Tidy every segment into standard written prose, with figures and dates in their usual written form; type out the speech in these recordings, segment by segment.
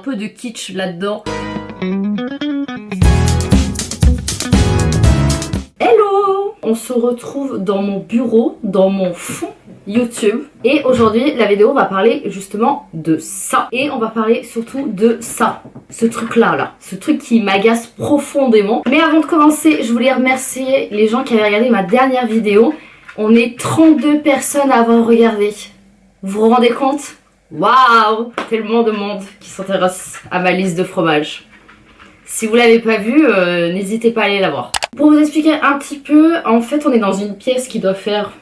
peu de kitsch là-dedans. Hello! On se retrouve dans mon bureau, dans mon fond YouTube. Et aujourd'hui, la vidéo va parler justement de ça. Et on va parler surtout de ça. Ce truc-là, là. Ce truc qui m'agace profondément. Mais avant de commencer, je voulais remercier les gens qui avaient regardé ma dernière vidéo. On est 32 personnes à avoir regardé. Vous vous rendez compte? Waouh! Tellement de monde qui s'intéresse à ma liste de fromages. Si vous l'avez pas vue, n'hésitez pas à aller la voir. Pour vous expliquer un petit peu, en fait on est dans une pièce qui doit faire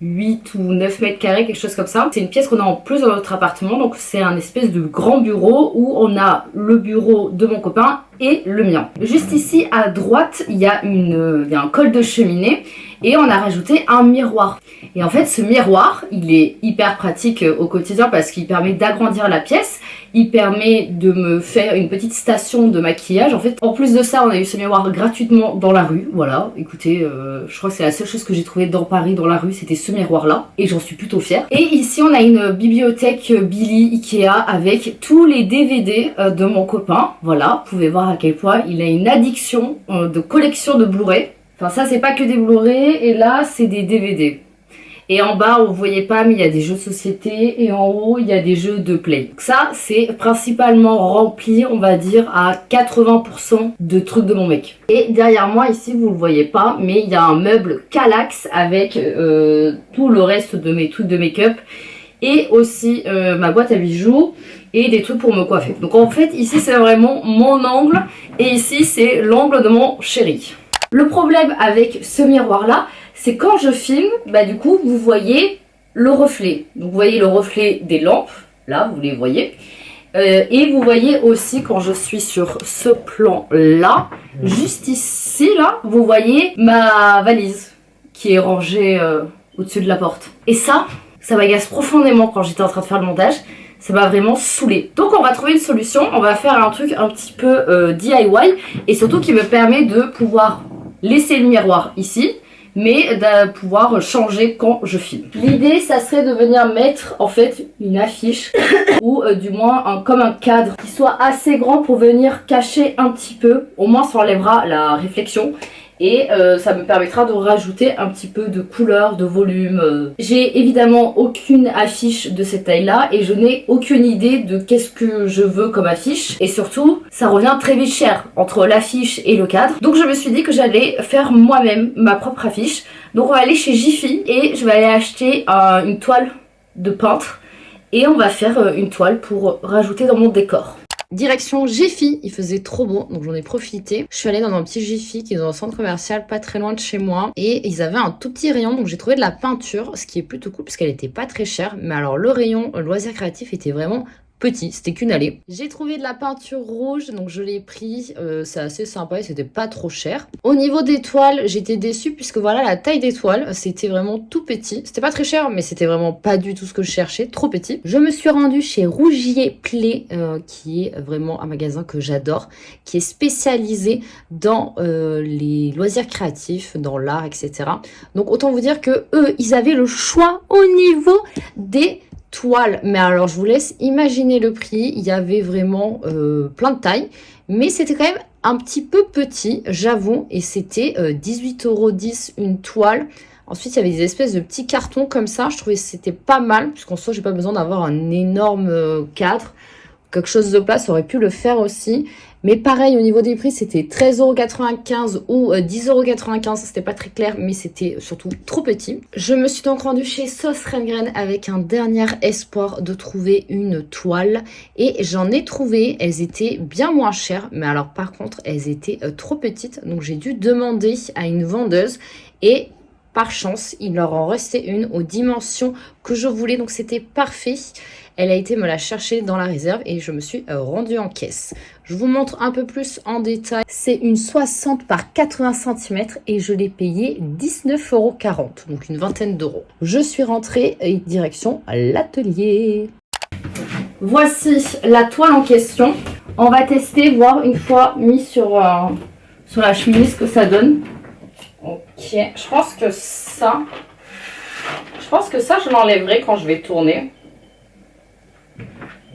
8 ou 9 mètres carrés, quelque chose comme ça. C'est une pièce qu'on a en plus dans notre appartement, donc c'est un espèce de grand bureau où on a le bureau de mon copain et le mien. Juste ici à droite, il y a un col de cheminée et on a rajouté un miroir. Et en fait ce miroir, il est hyper pratique au quotidien parce qu'il permet d'agrandir la pièce, il permet de me faire une petite station de maquillage. En fait, en plus de ça, on a eu ce miroir gratuitement dans la rue. Voilà, écoutez, je crois que c'est la seule chose que j'ai trouvée dans Paris, dans la rue, c'était ce miroir-là. Et j'en suis plutôt fière. Et ici, on a une bibliothèque Billy Ikea avec tous les DVD de mon copain. Voilà, vous pouvez voir à quel point il a une addiction de collection de Blu-ray. Enfin, ça, c'est pas que des Blu-ray, et là, c'est des DVD. Et en bas, vous voyez pas, mais il y a des jeux de société. Et en haut, il y a des jeux de play. Donc ça, c'est principalement rempli, on va dire, à 80% de trucs de mon mec. Et derrière moi, ici, vous le voyez pas, mais il y a un meuble Kallax avec tout le reste de mes trucs de make-up. Et aussi ma boîte à bijoux et des trucs pour me coiffer. Donc en fait, ici, c'est vraiment mon angle. Et ici, c'est l'angle de mon chéri. Le problème avec ce miroir-là, c'est quand je filme, bah du coup, vous voyez le reflet. Donc vous voyez le reflet des lampes, là, vous les voyez. Et vous voyez aussi quand je suis sur ce plan-là, juste ici, là, vous voyez ma valise qui est rangée au-dessus de la porte. Et ça m'agace profondément quand j'étais en train de faire le montage. Ça m'a vraiment saoulée. Donc on va trouver une solution, on va faire un truc un petit peu DIY et surtout qui me permet de pouvoir laisser le miroir ici, mais de pouvoir changer quand je filme. L'idée, ça serait de venir mettre en fait une affiche ou du moins comme un cadre qui soit assez grand pour venir cacher un petit peu. Au moins ça enlèvera la réflexion et ça me permettra de rajouter un petit peu de couleur, de volume. J'ai évidemment aucune affiche de cette taille là et je n'ai aucune idée de qu'est-ce que je veux comme affiche. Et surtout, ça revient très vite cher entre l'affiche et le cadre. Donc je me suis dit que j'allais faire moi-même ma propre affiche. Donc on va aller chez Jiffy et je vais aller acheter une toile de peintre. Et on va faire une toile pour rajouter dans mon décor. Direction Jiffy, il faisait trop beau, donc j'en ai profité. Je suis allée dans un petit Jiffy qui est dans un centre commercial pas très loin de chez moi. Et ils avaient un tout petit rayon, donc j'ai trouvé de la peinture, ce qui est plutôt cool parce qu'elle était pas très chère. Mais alors le rayon loisirs créatifs était vraiment petit, c'était qu'une allée. J'ai trouvé de la peinture rouge, donc je l'ai pris, c'est assez sympa et c'était pas trop cher. Au niveau des toiles, j'étais déçue puisque voilà la taille des toiles, c'était vraiment tout petit. C'était pas très cher, mais c'était vraiment pas du tout ce que je cherchais, trop petit. Je me suis rendue chez Rougier Play, qui est vraiment un magasin que j'adore, qui est spécialisé dans les loisirs créatifs, dans l'art, etc. Donc autant vous dire que eux, ils avaient le choix au niveau des toile, mais alors je vous laisse imaginer le prix. Il y avait vraiment plein de tailles, mais c'était quand même un petit peu petit, j'avoue, et c'était 18,10 € une toile. Ensuite, il y avait des espèces de petits cartons comme ça. Je trouvais que c'était pas mal, puisqu'en soi, j'ai pas besoin d'avoir un énorme cadre. Quelque chose de plat, ça aurait pu le faire aussi. Mais pareil, au niveau des prix, c'était 13,95 € ou 10,95 €. C'était pas très clair, mais c'était surtout trop petit. Je me suis donc rendue chez Sauce Rengren avec un dernier espoir de trouver une toile. Et j'en ai trouvé. Elles étaient bien moins chères. Mais alors, par contre, elles étaient trop petites. Donc, j'ai dû demander à une vendeuse. Et par chance, il leur en restait une aux dimensions que je voulais. Donc, c'était parfait. Elle a été me la chercher dans la réserve et je me suis rendue en caisse. Je vous montre un peu plus en détail. C'est une 60 par 80 cm et je l'ai payée 19,40 €, donc une vingtaine d'euros. Je suis rentrée direction l'atelier. Voici la toile en question. On va tester, voir une fois mis sur la cheminée ce que ça donne. Ok, je pense que ça, je l'enlèverai quand je vais tourner.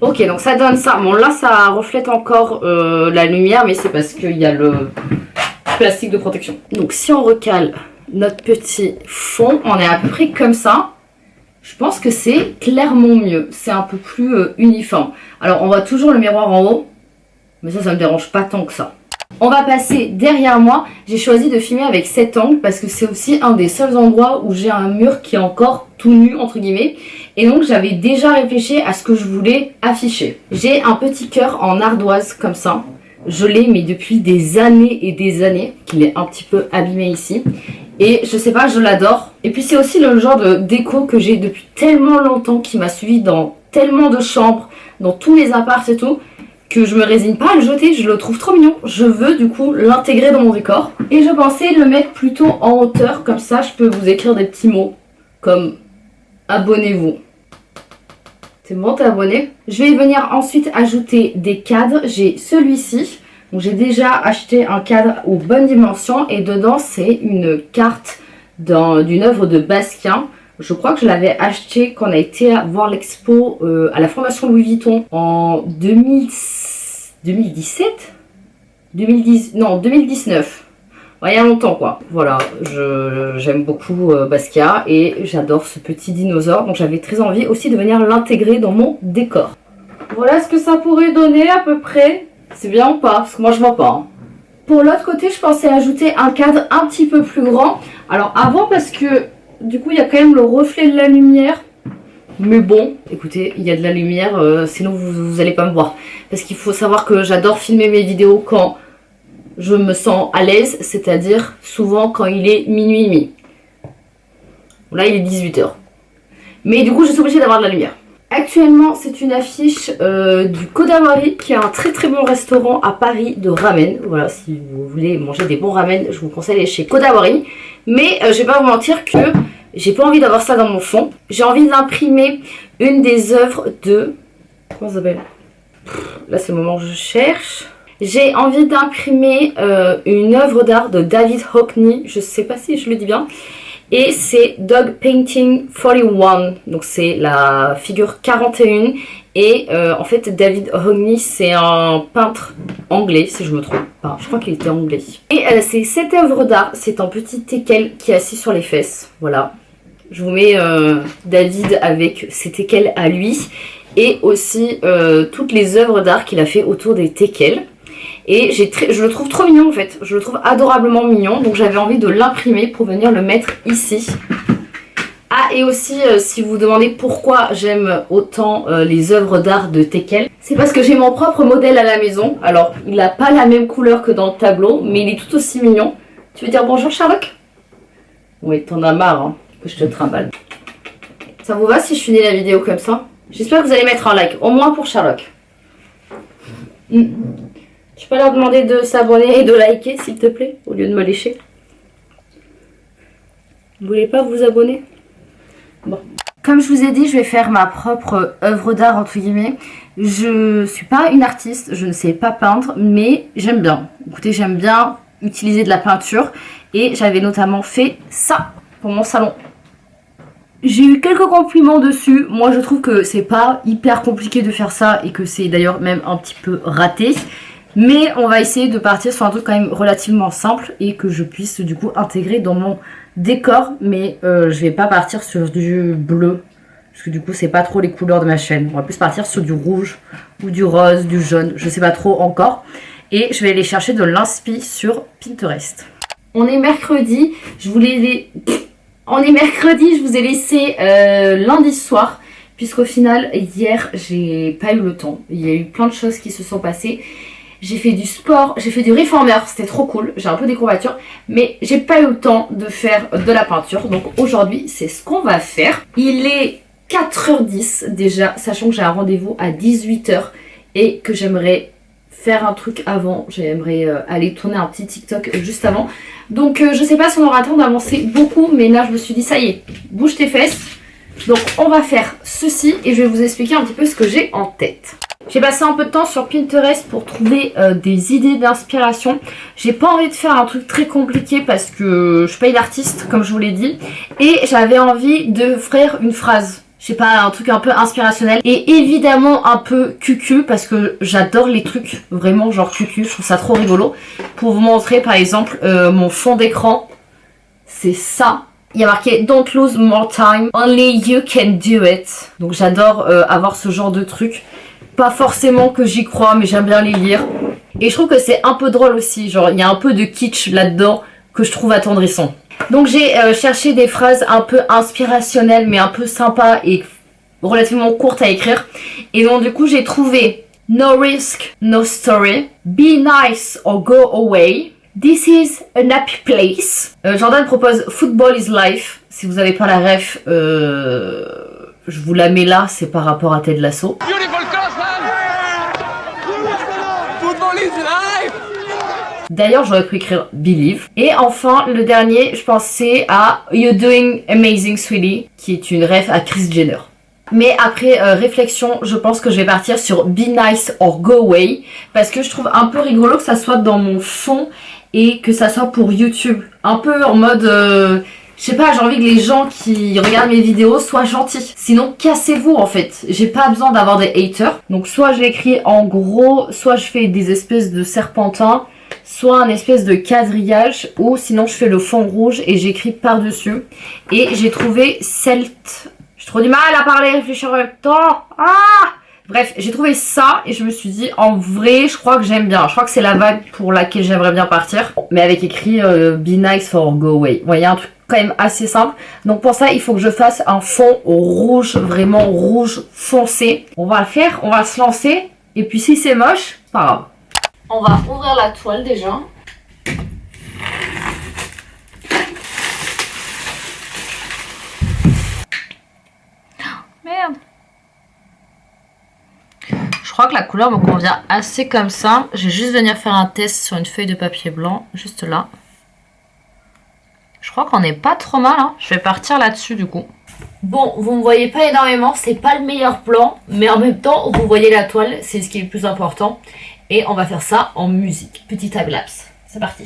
Ok, donc ça donne ça. Bon, là, ça reflète encore la lumière, mais c'est parce qu'il y a le plastique de protection. Donc, si on recale notre petit fond, on est à peu près comme ça. Je pense que c'est clairement mieux. C'est un peu plus uniforme. Alors, on voit toujours le miroir en haut, mais ça me dérange pas tant que ça. On va passer derrière moi. J'ai choisi de filmer avec cet angle parce que c'est aussi un des seuls endroits où j'ai un mur qui est encore tout nu entre guillemets. Et donc j'avais déjà réfléchi à ce que je voulais afficher. J'ai un petit cœur en ardoise comme ça. Je l'ai mais depuis des années et des années, qu'il est un petit peu abîmé ici. Et je sais pas, je l'adore. Et puis c'est aussi le genre de déco que j'ai depuis tellement longtemps, qui m'a suivi dans tellement de chambres, dans tous les apparts et tout, que je me résigne pas à le jeter, je le trouve trop mignon. Je veux du coup l'intégrer dans mon décor. Et je pensais le mettre plutôt en hauteur, comme ça je peux vous écrire des petits mots comme abonnez-vous. C'est bon, t'es abonné? Je vais venir ensuite ajouter des cadres. J'ai celui-ci. Donc j'ai déjà acheté un cadre aux bonnes dimensions et dedans c'est une carte d'une œuvre de Basquiat. Je crois que je l'avais acheté quand on a été voir l'expo à la Fondation Louis Vuitton en 2017 non, 2019. Ouais, il y a longtemps quoi. Voilà, j'aime beaucoup Basquiat et j'adore ce petit dinosaure. Donc j'avais très envie aussi de venir l'intégrer dans mon décor. Voilà ce que ça pourrait donner à peu près. C'est bien ou pas? Parce que moi je vois pas. Hein. Pour l'autre côté, je pensais ajouter un cadre un petit peu plus grand. Alors avant parce que du coup il y a quand même le reflet de la lumière. Mais bon, écoutez, il y a de la lumière, sinon vous allez pas me voir. Parce qu'il faut savoir que j'adore filmer mes vidéos quand je me sens à l'aise, c'est-à-dire souvent quand il est minuit et demi. Là il est 18 h. Mais du coup je suis obligée d'avoir de la lumière. Actuellement, c'est une affiche du Kodawari, qui est un très très bon restaurant à Paris de ramen. Voilà, si vous voulez manger des bons ramen, je vous conseille d'aller chez Kodawari. Mais je vais pas vous mentir que j'ai pas envie d'avoir ça dans mon fond. J'ai envie d'imprimer une des œuvres de... Comment ça s'appelle? Là, c'est le moment où je cherche. J'ai envie d'imprimer une œuvre d'art de David Hockney. Je sais pas si je le dis bien. Et c'est Dog Painting 41, donc c'est la figure 41. Et en fait David Hockney c'est un peintre anglais si je me trompe pas, je crois qu'il était anglais. Et c'est cette œuvre d'art, c'est un petit teckel qui est assis sur les fesses, voilà. Je vous mets David avec ses teckels à lui et aussi toutes les œuvres d'art qu'il a fait autour des teckels. Et je le trouve trop mignon en fait, je le trouve adorablement mignon, donc j'avais envie de l'imprimer pour venir le mettre ici. Ah, et aussi si vous vous demandez pourquoi j'aime autant les œuvres d'art de teckel, c'est parce que j'ai mon propre modèle à la maison. Alors il n'a pas la même couleur que dans le tableau, mais il est tout aussi mignon. Tu veux dire bonjour Sherlock? Oui, t'en as marre hein, que je te trimballe. Ça vous va si je finis la vidéo comme ça? J'espère que vous allez mettre un like, au moins pour Sherlock. Je peux leur demander de s'abonner et de liker s'il te plaît, au lieu de me lécher. Vous voulez pas vous abonner? Bon. Comme je vous ai dit, je vais faire ma propre œuvre d'art entre guillemets. Je suis pas une artiste, je ne sais pas peindre, mais j'aime bien. Écoutez, j'aime bien utiliser de la peinture et j'avais notamment fait ça pour mon salon. J'ai eu quelques compliments dessus. Moi, je trouve que c'est pas hyper compliqué de faire ça et que c'est d'ailleurs même un petit peu raté. Mais on va essayer de partir sur un truc quand même relativement simple et que je puisse du coup intégrer dans mon décor. Mais je vais pas partir sur du bleu parce que du coup c'est pas trop les couleurs de ma chaîne. On va plus partir sur du rouge ou du rose, du jaune, je sais pas trop encore. Et je vais aller chercher de l'inspi sur Pinterest. On est mercredi, je vous ai laissé lundi soir. Puisqu'au final hier j'ai pas eu le temps. Il y a eu plein de choses qui se sont passées. J'ai fait du sport, j'ai fait du reformer, c'était trop cool, j'ai un peu des courbatures, mais j'ai pas eu le temps de faire de la peinture. Donc aujourd'hui, c'est ce qu'on va faire. Il est 4h10 déjà, sachant que j'ai un rendez-vous à 18 h et que j'aimerais faire un truc avant. J'aimerais aller tourner un petit TikTok juste avant. Donc je sais pas si on aura le temps d'avancer beaucoup, mais là je me suis dit ça y est, bouge tes fesses. Donc on va faire ceci et je vais vous expliquer un petit peu ce que j'ai en tête. J'ai passé un peu de temps sur Pinterest pour trouver des idées d'inspiration. J'ai pas envie de faire un truc très compliqué parce que je suis pas une artiste comme je vous l'ai dit. Et j'avais envie de faire une phrase. je sais pas, un truc un peu inspirationnel. Et évidemment un peu cucu parce que j'adore les trucs vraiment genre cucu, je trouve ça trop rigolo. Pour vous montrer par exemple mon fond d'écran, c'est ça. Il y a marqué Don't lose more time, only you can do it. Donc j'adore avoir ce genre de truc. Pas forcément que j'y crois, mais j'aime bien les lire. Et je trouve que c'est un peu drôle aussi, genre il y a un peu de kitsch là-dedans que je trouve attendrissant. Donc j'ai cherché des phrases un peu inspirationnelles mais un peu sympas et relativement courtes à écrire. Et donc du coup j'ai trouvé No risk, no story, be nice or go away, this is an happy place. Jordan propose Football is life. Si vous n'avez pas la ref, je vous la mets là, c'est par rapport à Ted Lasso. D'ailleurs, j'aurais pu écrire Believe. Et enfin, le dernier, je pensais à You're Doing Amazing Sweetie, qui est une ref à Kris Jenner. Mais après réflexion, je pense que je vais partir sur Be Nice or Go Away, parce que je trouve un peu rigolo que ça soit dans mon fond et que ça soit pour YouTube. Un peu en mode... je sais pas, j'ai envie que les gens qui regardent mes vidéos soient gentils. Sinon, cassez-vous en fait. J'ai pas besoin d'avoir des haters. Donc soit je l'écris en gros, soit je fais des espèces de serpentins, soit un espèce de quadrillage, ou sinon je fais le fond rouge et j'écris par-dessus. Et j'ai trouvé Celt. J'ai trop du mal à parler, réfléchir en même temps. Ah! Bref, j'ai trouvé ça et je me suis dit, en vrai, je crois que j'aime bien. Je crois que c'est la vague pour laquelle j'aimerais bien partir. Mais avec écrit Be nice or go away. Il y a un truc quand même assez simple. Donc pour ça, il faut que je fasse un fond rouge, vraiment rouge foncé. On va le faire, on va se lancer. Et puis si c'est moche, c'est pas grave. On va ouvrir la toile déjà. Merde. Je crois que la couleur me convient assez comme ça. Je vais juste venir faire un test sur une feuille de papier blanc, juste là. Je crois qu'on n'est pas trop mal, hein. Je vais partir là-dessus du coup. Bon, vous me voyez pas énormément, c'est pas le meilleur plan, mais en même temps, vous voyez la toile, c'est ce qui est le plus important. Et on va faire ça en musique. Petit time-lapse. C'est parti.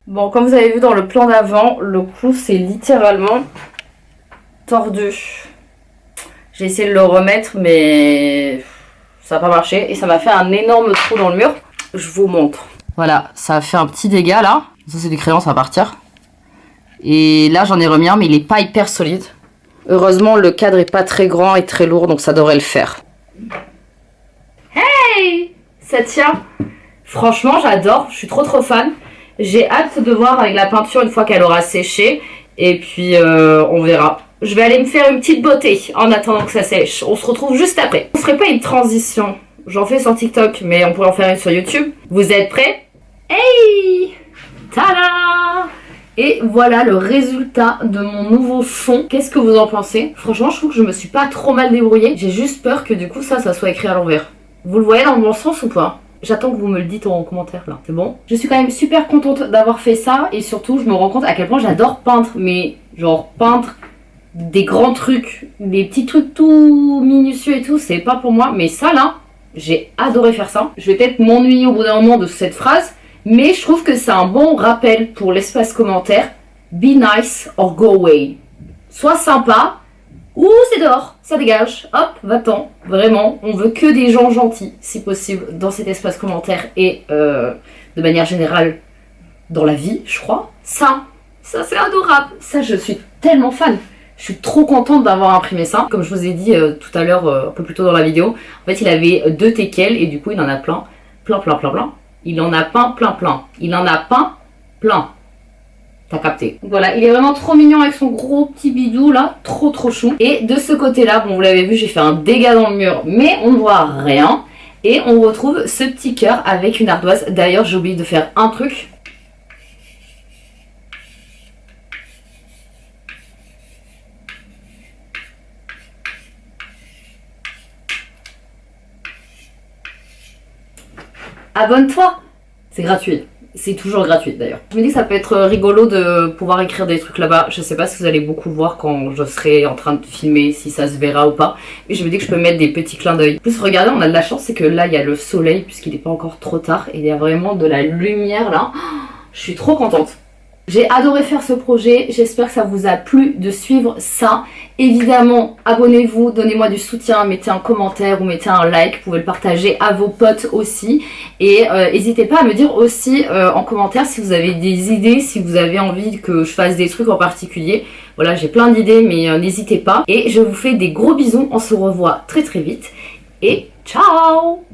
Bon, comme vous avez vu dans le plan d'avant, le cou c'est littéralement tordu. J'ai essayé de le remettre mais ça n'a pas marché et ça m'a fait un énorme trou dans le mur. Je vous montre. Voilà, ça a fait un petit dégât là. Ça c'est du crayon, ça va partir. Et là j'en ai remis un mais il est pas hyper solide. Heureusement le cadre est pas très grand et très lourd donc ça devrait le faire. Hey, ça tient. Franchement j'adore, je suis trop fan. J'ai hâte de voir avec la peinture une fois qu'elle aura séché. Et puis on verra. Je vais aller me faire une petite beauté en attendant que ça sèche. On se retrouve juste après. On ferait pas une transition. J'en fais sur TikTok mais on pourrait en faire une sur YouTube. Vous êtes prêts? Hey, tada! Et voilà le résultat de mon nouveau fond. Qu'est-ce que vous en pensez? Franchement je trouve que je me suis pas trop mal débrouillée. J'ai juste peur que du coup ça soit écrit à l'envers. Vous le voyez dans le bon sens ou pas? J'attends que vous me le dites en commentaire là, c'est bon? Je suis quand même super contente d'avoir fait ça et surtout je me rends compte à quel point j'adore peindre, mais genre peindre des grands trucs, des petits trucs tout minutieux et tout, c'est pas pour moi. Mais ça là, j'ai adoré faire ça. Je vais peut-être m'ennuyer au bout d'un moment de cette phrase, mais je trouve que c'est un bon rappel pour l'espace commentaire. Be nice or go away. Sois sympa. Ouh, c'est dehors, ça dégage, hop, va-t'en. Vraiment, on veut que des gens gentils, si possible, dans cet espace commentaire et de manière générale dans la vie, je crois. Ça c'est adorable. Ça, je suis tellement fan. Je suis trop contente d'avoir imprimé ça. Comme je vous ai dit tout à l'heure, un peu plus tôt dans la vidéo, en fait, il avait 2 teckels et du coup, il en a plein. Il en a peint plein. Il en a peint plein. T'as capté. Voilà, il est vraiment trop mignon avec son gros petit bidou là, trop chou. Et de ce côté là, bon vous l'avez vu, j'ai fait un dégât dans le mur, mais on ne voit rien. Et on retrouve ce petit cœur avec une ardoise. D'ailleurs j'ai oublié de faire un truc. Abonne-toi, c'est gratuit. C'est toujours gratuit d'ailleurs. Je me dis que ça peut être rigolo de pouvoir écrire des trucs là-bas. Je sais pas si vous allez beaucoup voir quand je serai en train de filmer, si ça se verra ou pas. Mais je me dis que je peux mettre des petits clins d'œil. En plus, regardez, on a de la chance, c'est que là, il y a le soleil puisqu'il n'est pas encore trop tard. Et il y a vraiment de la lumière là. Je suis trop contente. J'ai adoré faire ce projet, j'espère que ça vous a plu de suivre ça. Évidemment, abonnez-vous, donnez-moi du soutien, mettez un commentaire ou mettez un like, vous pouvez le partager à vos potes aussi. Et n'hésitez pas à me dire aussi en commentaire si vous avez des idées, si vous avez envie que je fasse des trucs en particulier. Voilà, j'ai plein d'idées, mais n'hésitez pas. Et je vous fais des gros bisous, on se revoit très vite. Et ciao!